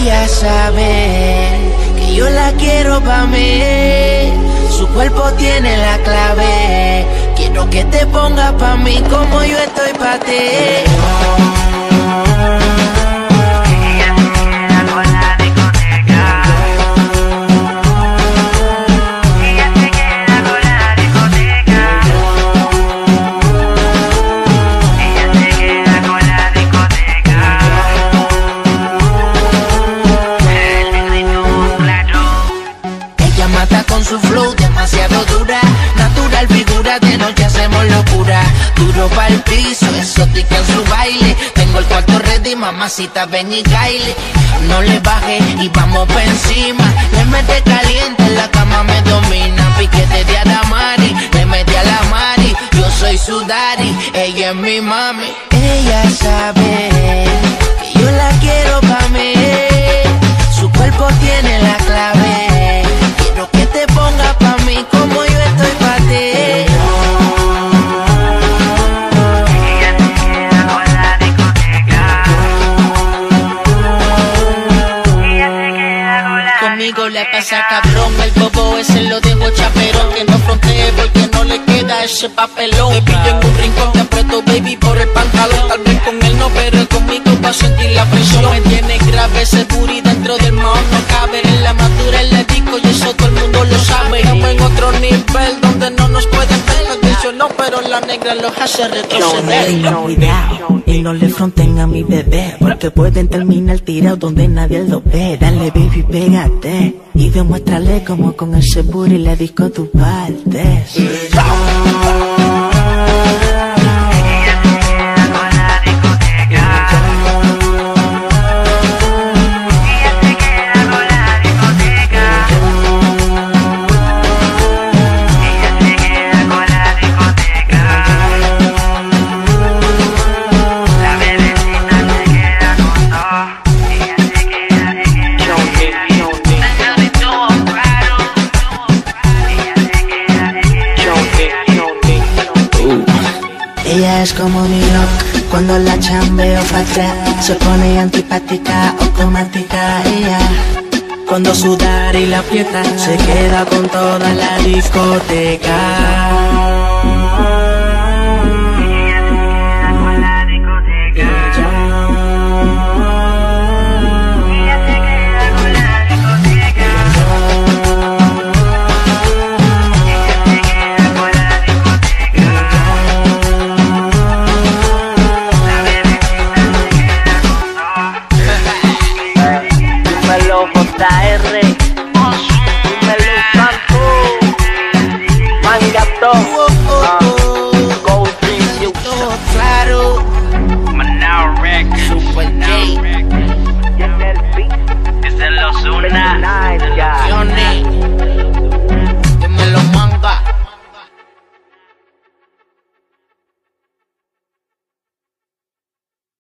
Ella sabe que yo la quiero pa' mí. Su cuerpo tiene la clave. Quiero que te pongas pa' mí como yo estoy pa' ti. Con su flow demasiado dura, natural figura, de noche hacemos locura. Duro pa'l piso, exótica en su baile. Tengo el cuarto ready, mamacita ven y caile. No le baje y vamos pa' encima. Le mete caliente, en la cama me domina. Piquete de Adamari, le mete a la Mari. Yo soy su daddy, ella es mi mami. Ella sabe que yo la quiero pa' mí. Su cuerpo tiene la clave. Quiero que te pongas pa' mí como yo estoy pa' ti. Ella se queda con la discoteca. Ella se queda con la. Conmigo la pasa cabrón, el bobo ese lo dejo chaperón. Que no frontee porque no le queda ese papelón. Te pillo en un rincón, te aprieto baby por el pantalón. Tal vez con él no, pero conmigo va a sentir la presión. Me tiene grave ese booty dentro del mahón, no cabe. En la madura le disco y eso todo el mundo lo sabe. Estamos en otro nivel donde no nos pueden ver. Yo no, pero la negra los hace retroceder. Cuidado y no le fronten a mi bebé, porque pueden terminar tirado donde nadie lo ve. Dale baby, pégate y demuéstrale como con ese booty le disco tu partes. Ella es como mi look, cuando la chambeo pa' atrás se pone antipática, automática. Ella, cuando sudar y la aprieta, se queda con toda la discoteca. JR, dímelo Santo, Mangatón.